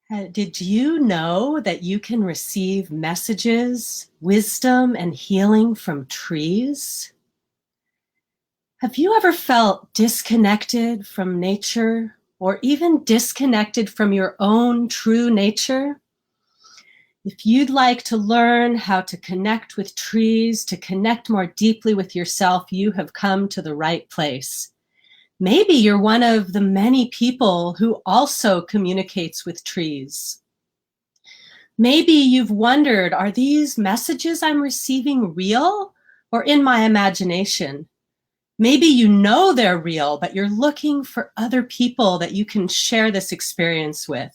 Did you know that you can receive messages, wisdom, and healing from trees? Have you ever felt disconnected from nature or even disconnected from your own true nature? If you'd like to learn how to connect with trees, to connect more deeply with yourself, you have come to the right place. Maybe you're one of the many people who also communicates with trees. Maybe you've wondered, are these messages I'm receiving real or in my imagination? Maybe you know they're real, but you're looking for other people that you can share this experience with.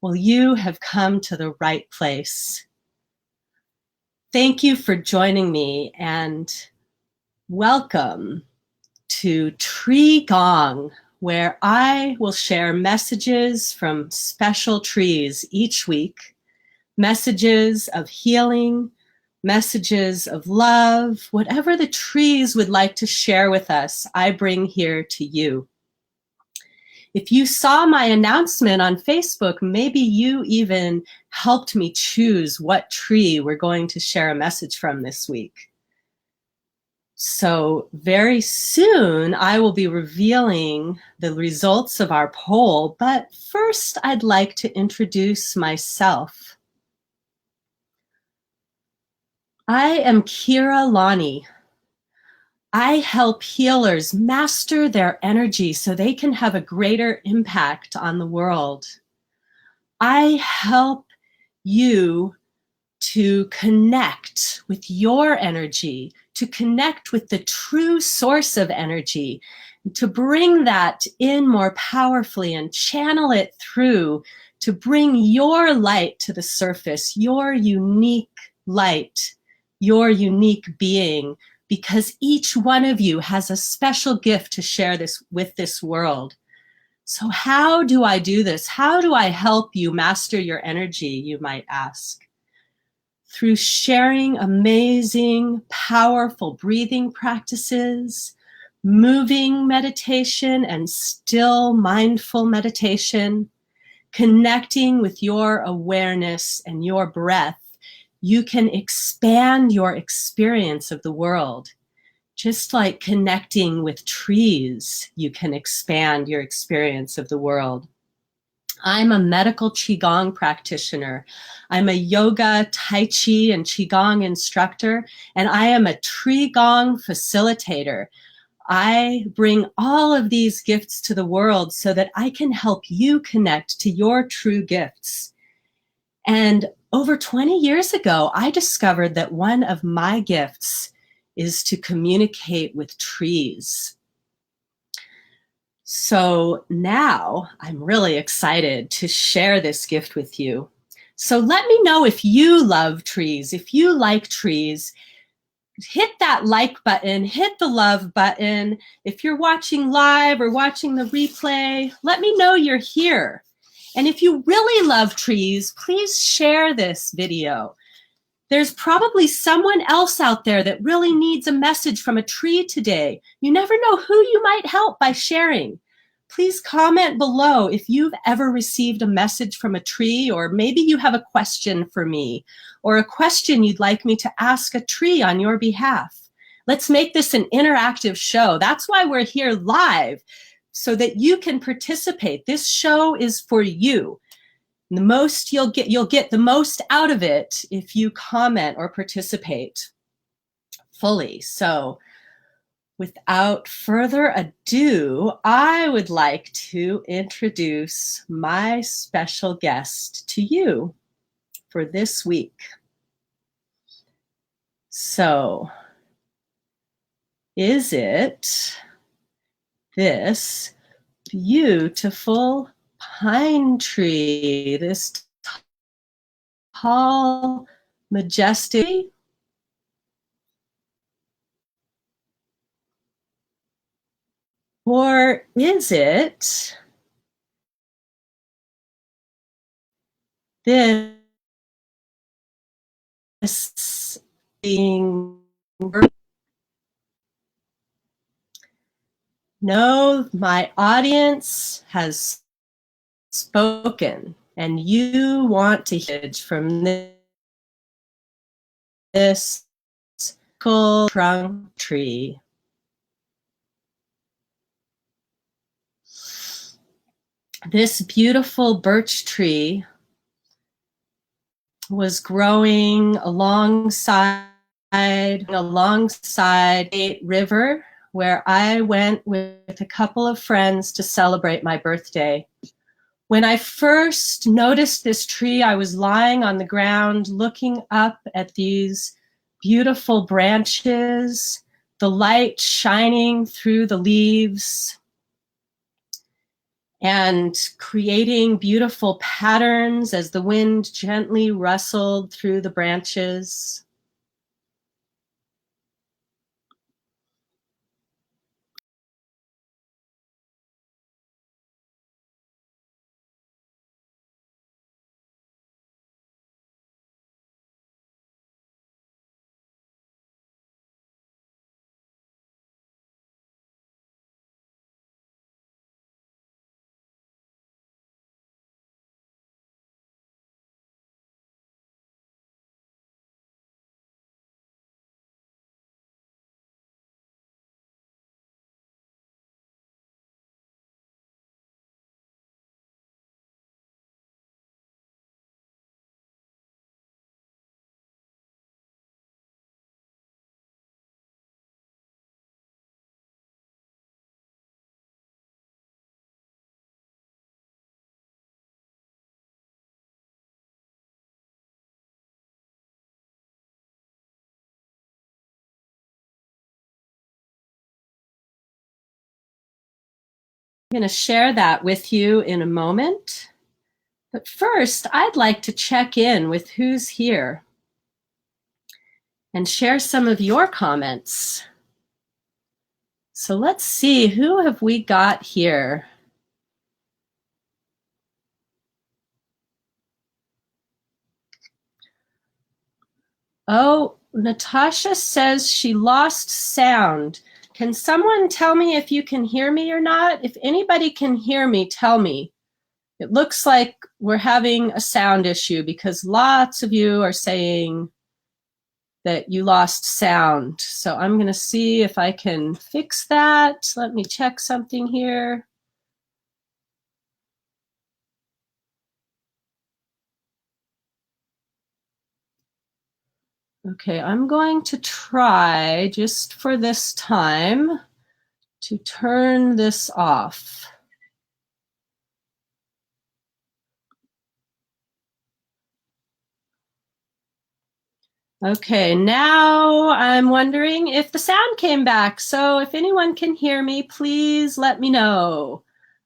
Well, you have come to the right place. Thank you for joining me and welcome to Tree Gong, where I will share messages from special trees each week. Messages of healing, messages of love, whatever the trees would like to share with us, I bring here to you. If you saw my announcement on Facebook, maybe you even helped me choose what tree we're going to share a message from this week. So very soon I will be revealing the results of our poll, but first I'd like to introduce myself. I am Kira Lonnie. I help healers master their energy so they can have a greater impact on the world. I help you to connect with your energy, to connect with the true source of energy, to bring that in more powerfully and channel it through to bring your light to the surface, your unique light, your unique being, because each one of you has a special gift to share this with this world. So how do I do this? How do I help you master your energy, you might ask? Through sharing amazing, powerful breathing practices, moving meditation and still mindful meditation, connecting with your awareness and your breath, you can expand your experience of the world. Just like connecting with trees, you can expand your experience of the world. I'm a medical Qigong practitioner. I'm a yoga, Tai Chi, and Qigong instructor, and I am a Tree Gong facilitator. I bring all of these gifts to the world so that I can help you connect to your true gifts. And over 20 years ago, I discovered that one of my gifts is to communicate with trees. So now I'm really excited to share this gift with you. So let me know if you love trees, if you like trees. Hit that like button, hit the love button. If you're watching live or watching the replay, let me know you're here. And if you really love trees, please share this video. There's probably someone else out there that really needs a message from a tree today. You never know who you might help by sharing. Please comment below if you've ever received a message from a tree, or maybe you have a question for me, or a question you'd like me to ask a tree on your behalf. Let's make this an interactive show. That's why we're here live, so that you can participate. This show is for you. The most you'll get the most out of it if you comment or participate fully. So without further ado, I would like to introduce my special guest to you for this week. So, is it this beautiful pine tree, this tall, majestic? Or is it this being? No, my audience has spoken. And you want to heal from this cool trunk tree. This beautiful birch tree was growing alongside a river where I went with a couple of friends to celebrate my birthday. When I first noticed this tree, I was lying on the ground looking up at these beautiful branches, the light shining through the leaves and creating beautiful patterns as the wind gently rustled through the branches. I'm going to share that with you in a moment. But first, I'd like to check in with who's here and share some of your comments. So let's see, who have we got here? Oh, Natasha says she lost sound. Can someone tell me if you can hear me or not? If anybody can hear me, tell me. It looks like we're having a sound issue because lots of you are saying that you lost sound. So I'm going to see if I can fix that. Let me check something here. Okay, I'm going to try just for this time to turn this off. Okay, now I'm wondering if the sound came back. So if anyone can hear me, please let me know.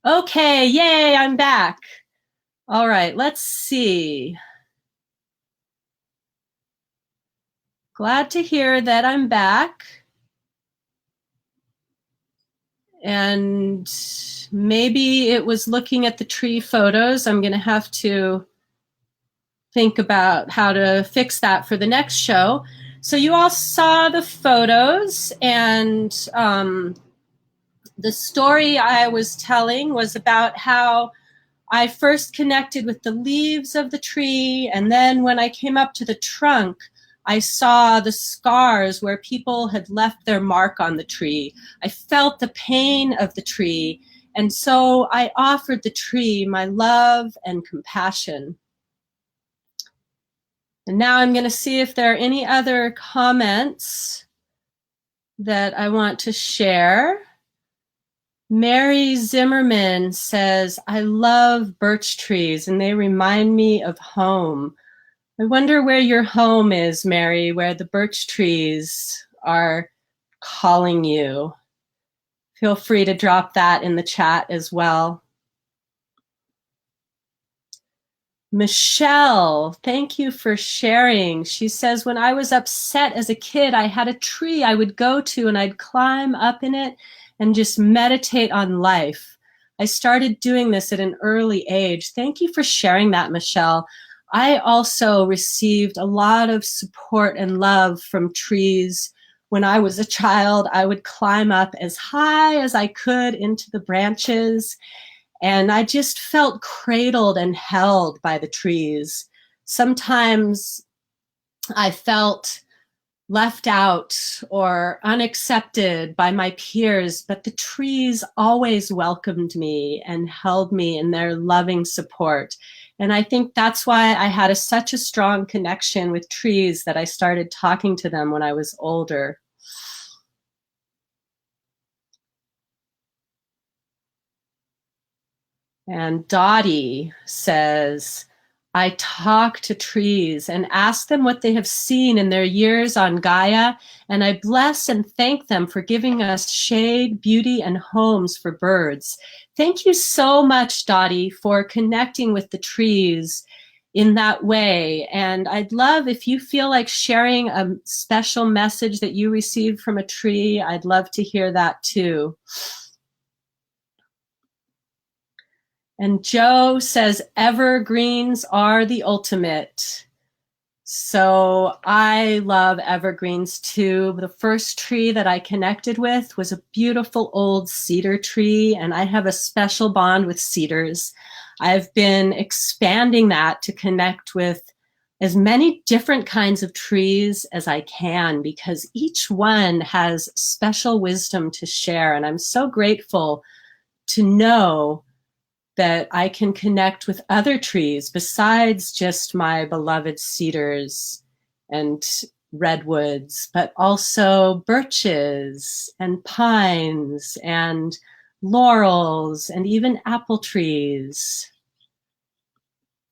Okay, yay, I'm back. All right, let's see. Glad to hear that I'm back. And maybe it was looking at the tree photos. I'm going to have to think about how to fix that for the next show. So you all saw the photos, and the story I was telling was about how I first connected with the leaves of the tree, and then when I came up to the trunk, I saw the scars where people had left their mark on the tree. I felt the pain of the tree, and so I offered the tree my love and compassion. And now I'm going to see if there are any other comments that I want to share. Mary Zimmerman says, I love birch trees and they remind me of home. I wonder where your home is, Mary, where the birch trees are calling you. Feel free to drop that in the chat as well. Michelle, thank you for sharing. She says, when I was upset as a kid, I had a tree I would go to and I'd climb up in it and just meditate on life. I started doing this at an early age. Thank you for sharing that, Michelle. I also received a lot of support and love from trees. When I was a child, I would climb up as high as I could into the branches And I just felt cradled and held by the trees. Sometimes I felt left out or unaccepted by my peers, but the trees always welcomed me and held me in their loving support. And I think that's why I had such a strong connection with trees that I started talking to them when I was older. And Dottie says, I talk to trees and ask them what they have seen in their years on Gaia, and I bless and thank them for giving us shade, beauty, and homes for birds. Thank you so much, Dottie, for connecting with the trees in that way. And I'd love if you feel like sharing a special message that you received from a tree, I'd love to hear that too. And Joe says, evergreens are the ultimate. So I love evergreens too. The first tree that I connected with was a beautiful old cedar tree, and I have a special bond with cedars. I've been expanding that to connect with as many different kinds of trees as I can, because each one has special wisdom to share. And I'm so grateful to know that I can connect with other trees besides just my beloved cedars and redwoods, but also birches and pines and laurels and even apple trees.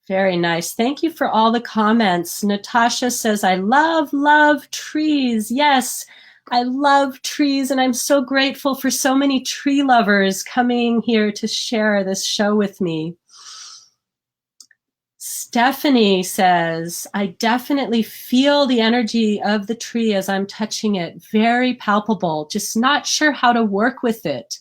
Very nice. Thank you for all the comments. Natasha says, I love trees. Yes, I love trees, and I'm so grateful for so many tree lovers coming here to share this show with me. Stephanie says, I definitely feel the energy of the tree as I'm touching it. Very palpable, just not sure how to work with it.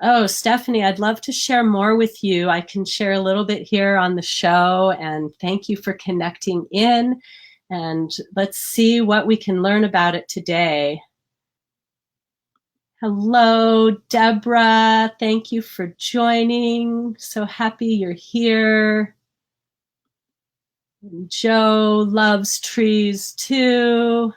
Oh, Stephanie, I'd love to share more with you. I can share a little bit here on the show, and thank you for connecting in. And let's see what we can learn about it today. Hello, Deborah. Thank you for joining. So happy you're here. Joe loves trees too.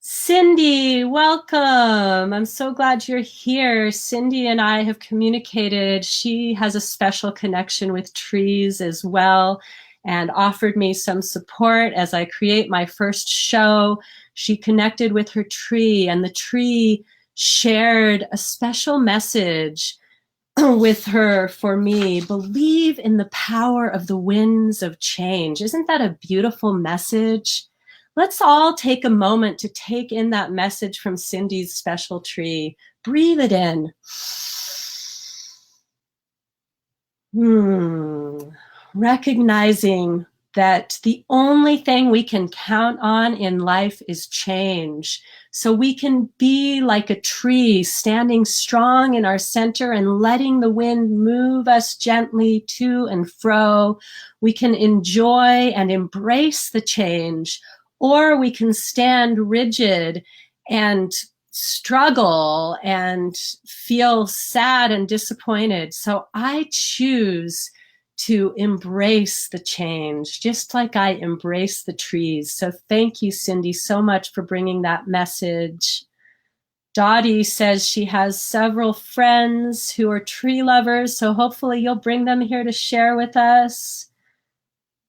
Cindy, welcome. I'm so glad you're here. Cindy and I have communicated. She has a special connection with trees as well and offered me some support as I create my first show. She connected with her tree, and the tree shared a special message with her for me. Believe in the power of the winds of change. Isn't that a beautiful message? Let's all take a moment to take in that message from Cindy's special tree. Breathe it in. Recognizing that the only thing we can count on in life is change. So we can be like a tree, standing strong in our center and letting the wind move us gently to and fro. We can enjoy and embrace the change, or we can stand rigid and struggle and feel sad and disappointed. So I choose to embrace the change, just like I embrace the trees. So thank you, Cindy, so much for bringing that message. Dottie says she has several friends who are tree lovers, so hopefully you'll bring them here to share with us.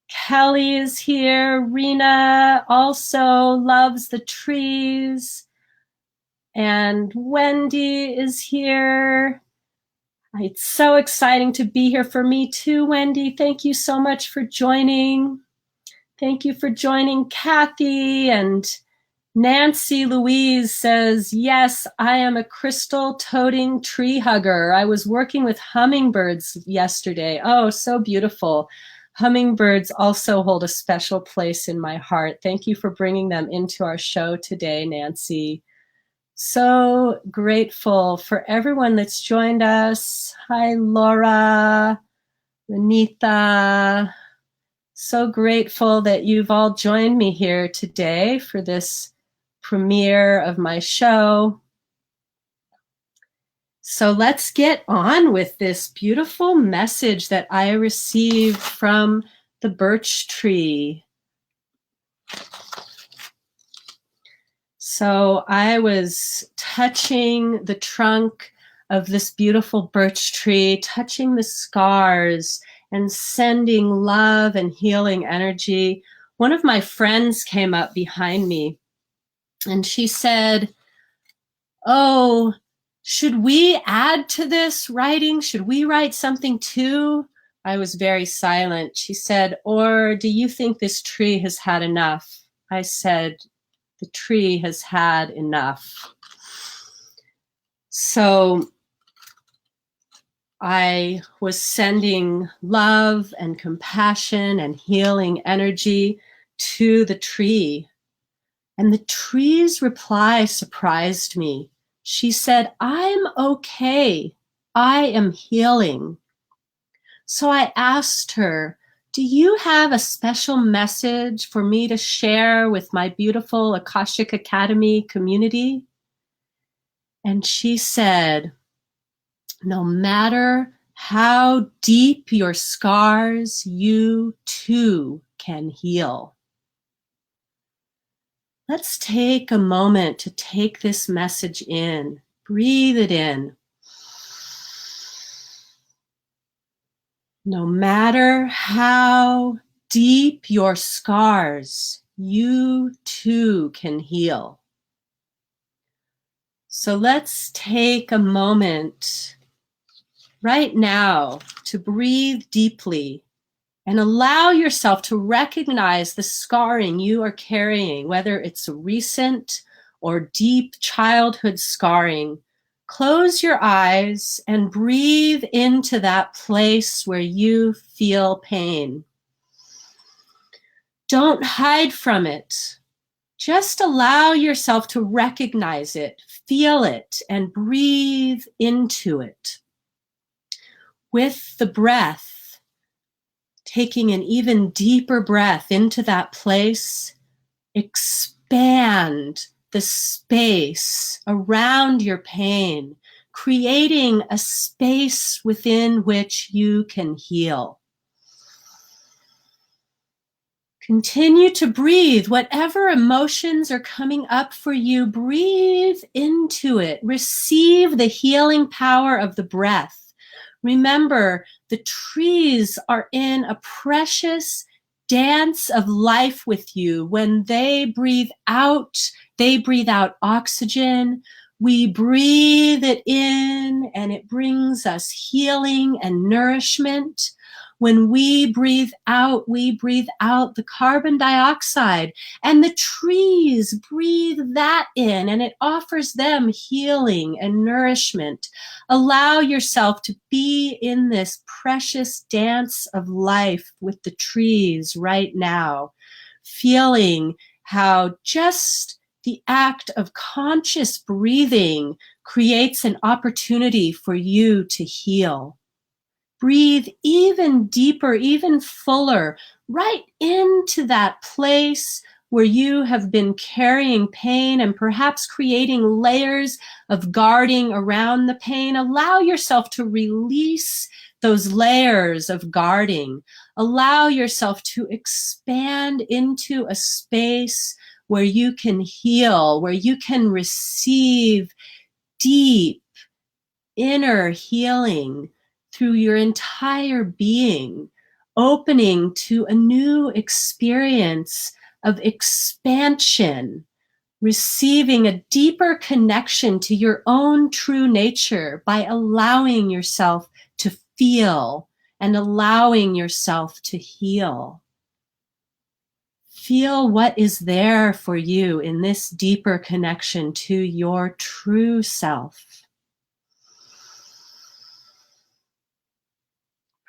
Kelly is here. Rena also loves the trees. And Wendy is here. It's so exciting to be here for me too, Wendy. Thank you so much for joining. Thank you for joining, Kathy. And Nancy Louise says, yes, I am a crystal-toting tree hugger. I was working with hummingbirds yesterday. Oh, so beautiful. Hummingbirds also hold a special place in my heart. Thank you for bringing them into our show today, Nancy. So grateful for everyone that's joined us. Hi, Laura, Renita. So grateful that you've all joined me here today for this premiere of my show. So let's get on with this beautiful message that I received from the birch tree. So I was touching the trunk of this beautiful birch tree, touching the scars and sending love and healing energy. One of my friends came up behind me and she said, "Oh, should we add to this writing? Should we write something too?" I was very silent. She said, "Or do you think this tree has had enough?" I said, "The tree has had enough." So I was sending love and compassion and healing energy to the tree. And the tree's reply surprised me. She said, "I'm okay. I am healing." So I asked her, "Do you have a special message for me to share with my beautiful Akashic Academy community?" And she said, "No matter how deep your scars, you too can heal." Let's take a moment to take this message in. Breathe it in. No matter how deep your scars, you too can heal. So let's take a moment right now to breathe deeply and allow yourself to recognize the scarring you are carrying, whether it's a recent or deep childhood scarring. Close your eyes and breathe into that place where you feel pain. Don't hide from it. Just allow yourself to recognize it, feel it, and breathe into it. With the breath, taking an even deeper breath into that place, expand the space around your pain, creating a space within which you can heal. Continue to breathe. Whatever emotions are coming up for you, breathe into it. Receive the healing power of the breath. Remember, the trees are in a precious dance of life with you. When they breathe out oxygen. We breathe it in and it brings us healing and nourishment. When we breathe out the carbon dioxide, and the trees breathe that in and it offers them healing and nourishment. Allow yourself to be in this precious dance of life with the trees right now, feeling how just the act of conscious breathing creates an opportunity for you to heal. Breathe even deeper, even fuller, right into that place where you have been carrying pain and perhaps creating layers of guarding around the pain. Allow yourself to release those layers of guarding. Allow yourself to expand into a space where you can heal, where you can receive deep inner healing through your entire being, opening to a new experience of expansion, receiving a deeper connection to your own true nature by allowing yourself to feel and allowing yourself to heal. Feel what is there for you in this deeper connection to your true self.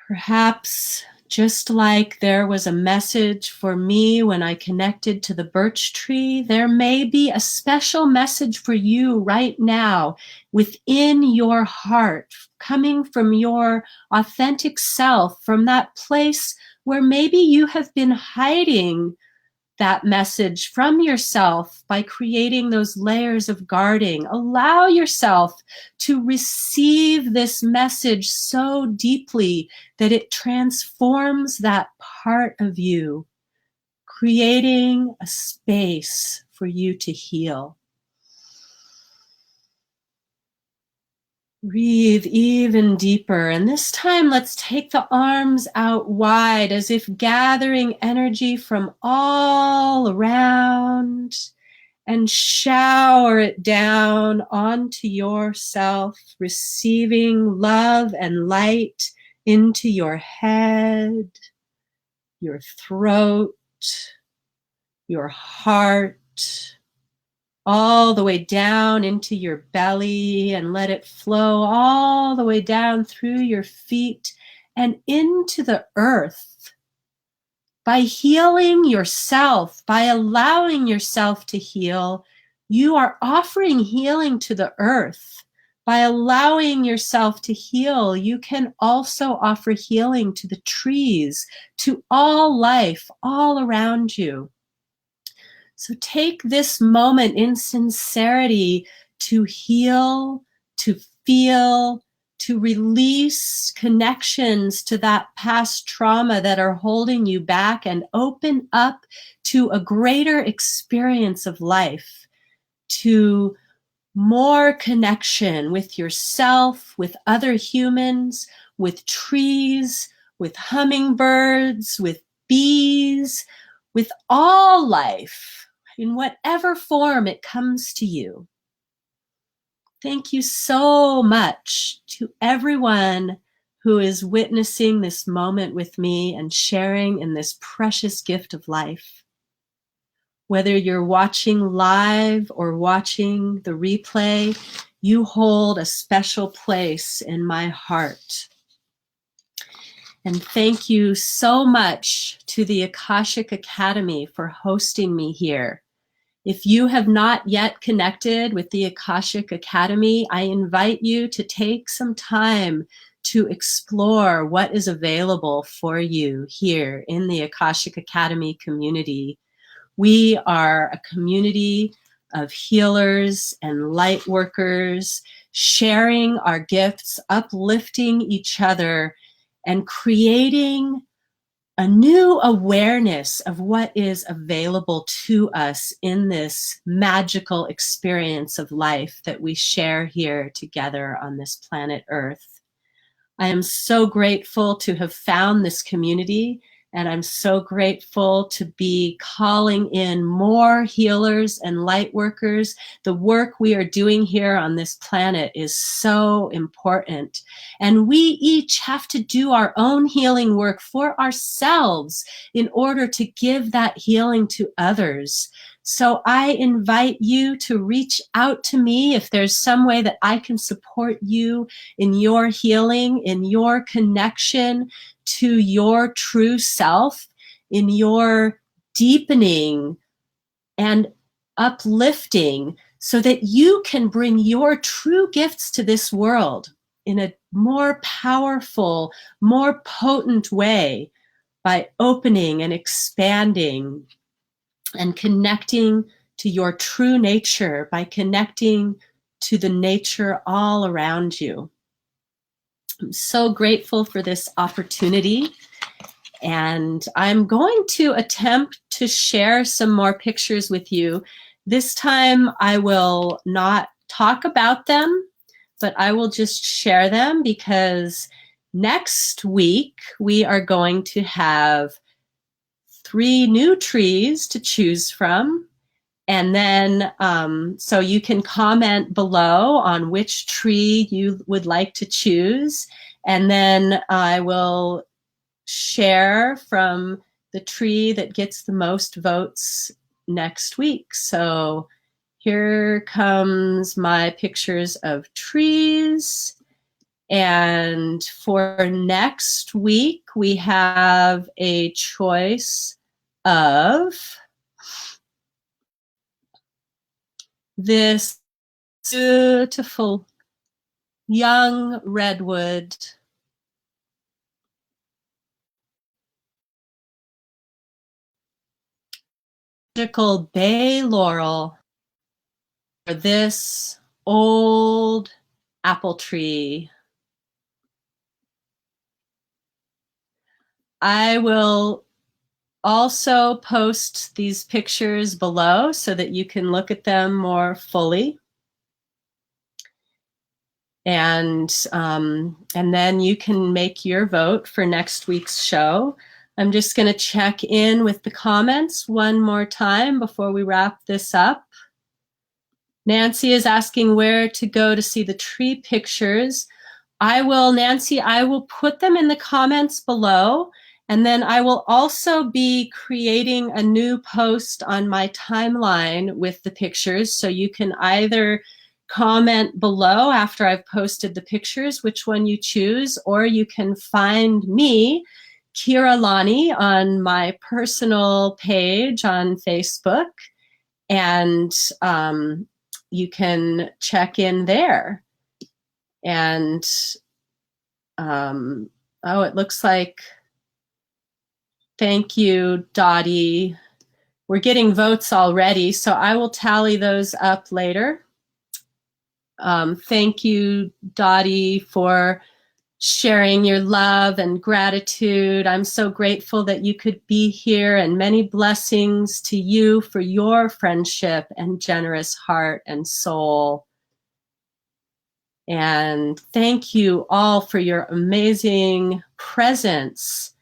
Perhaps just like there was a message for me when I connected to the birch tree, there may be a special message for you right now within your heart, coming from your authentic self, from that place where maybe you have been hiding that message from yourself by creating those layers of guarding. Allow yourself to receive this message so deeply that it transforms that part of you, creating a space for you to heal. Breathe even deeper. And this time, let's take the arms out wide as if gathering energy from all around and shower it down onto yourself, receiving love and light into your head, your throat, your heart, all the way down into your belly, and let it flow all the way down through your feet and into the earth. By healing yourself, by allowing yourself to heal, you are offering healing to the earth. By allowing yourself to heal, you can also offer healing to the trees, to all life, all around you. So take this moment in sincerity to heal, to feel, to release connections to that past trauma that are holding you back, and open up to a greater experience of life, to more connection with yourself, with other humans, with trees, with hummingbirds, with bees, with all life, in whatever form it comes to you. Thank you so much to everyone who is witnessing this moment with me and sharing in this precious gift of life. Whether you're watching live or watching the replay, you hold a special place in my heart. And thank you so much to the Akashic Academy for hosting me here. If you have not yet connected with the Akashic Academy, I invite you to take some time to explore what is available for you here in the Akashic Academy community. We are a community of healers and light workers, sharing our gifts, uplifting each other, and creating a new awareness of what is available to us in this magical experience of life that we share here together on this planet Earth. I am so grateful to have found this community, and I'm so grateful to be calling in more healers and light workers. The work we are doing here on this planet is so important. And we each have to do our own healing work for ourselves in order to give that healing to others. So I invite you to reach out to me if there's some way that I can support you in your healing, in your connection to your true self, in your deepening and uplifting, so that you can bring your true gifts to this world in a more powerful, more potent way by opening and expanding and connecting to your true nature, by connecting to the nature all around you. I'm so grateful for this opportunity, and I'm going to attempt to share some more pictures with you. This time I will not talk about them, but I will just share them, because next week we are going to have 3 new trees to choose from. And then, so you can comment below on which tree you would like to choose. And then I will share from the tree that gets the most votes next week. So here comes my pictures of trees. And for next week, we have a choice of this beautiful young redwood. magical bay laurel for this old apple tree. I will also post these pictures below so that you can look at them more fully. And then you can make your vote for next week's show. I'm just going to check in with the comments one more time before we wrap this up. Nancy is asking where to go to see the tree pictures. Nancy, I will put them in the comments below. And then I will also be creating a new post on my timeline with the pictures. So you can either comment below after I've posted the pictures, which one you choose, or you can find me, Kira Lani, on my personal page on Facebook. And you can check in there. And, oh, it looks like, thank you, Dottie. We're getting votes already, so I will tally those up later. Thank you, Dottie, for sharing your love and gratitude. I'm so grateful that you could be here, and many blessings to you for your friendship and generous heart and soul. And thank you all for your amazing presence.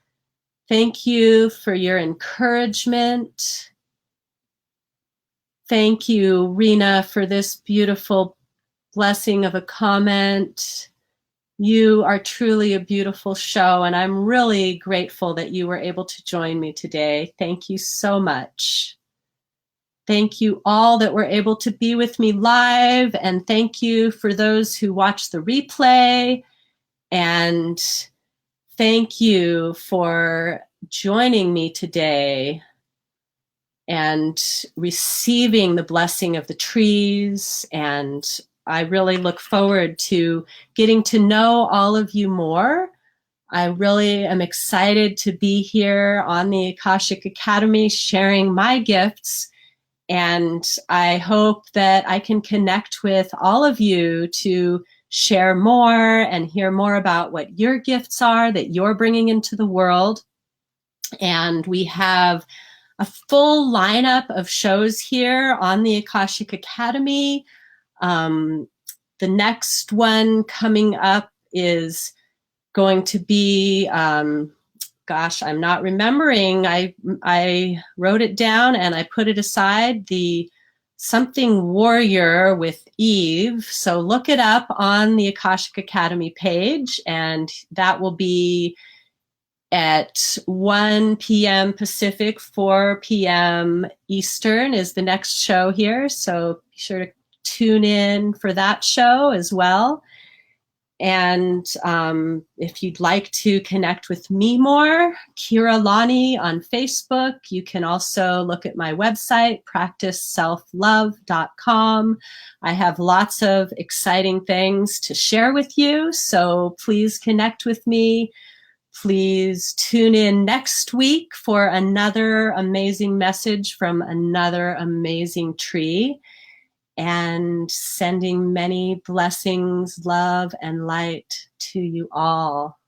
Thank you for your encouragement. Thank you, Rena, for this beautiful blessing of a comment. You are truly a beautiful show, and I'm really grateful that you were able to join me today. Thank you so much. Thank you all that were able to be with me live, and thank you for those who watch the replay. And thank you for joining me today and receiving the blessing of the trees. And I really look forward to getting to know all of you more. I really am excited to be here on the Akashic Academy sharing my gifts. And I hope that I can connect with all of you to share more and hear more about what your gifts are that you're bringing into the world. And we have a full lineup of shows here on the Akashic Academy. The next one coming up is going to be, gosh, I'm not remembering. I wrote it down and I put it aside, the Something Warrior with Eve. So look it up on the Akashic Academy page, and that will be at 1 p.m. Pacific, 4 p.m. Eastern is the next show here. So be sure to tune in for that show as well. And if you'd like to connect with me more, Kira Lani on Facebook. You can also look at my website, practiceselflove.com. I have lots of exciting things to share with you, so please connect with me. Please tune in next week for another amazing message from another amazing tree. And sending many blessings, love, and light to you all.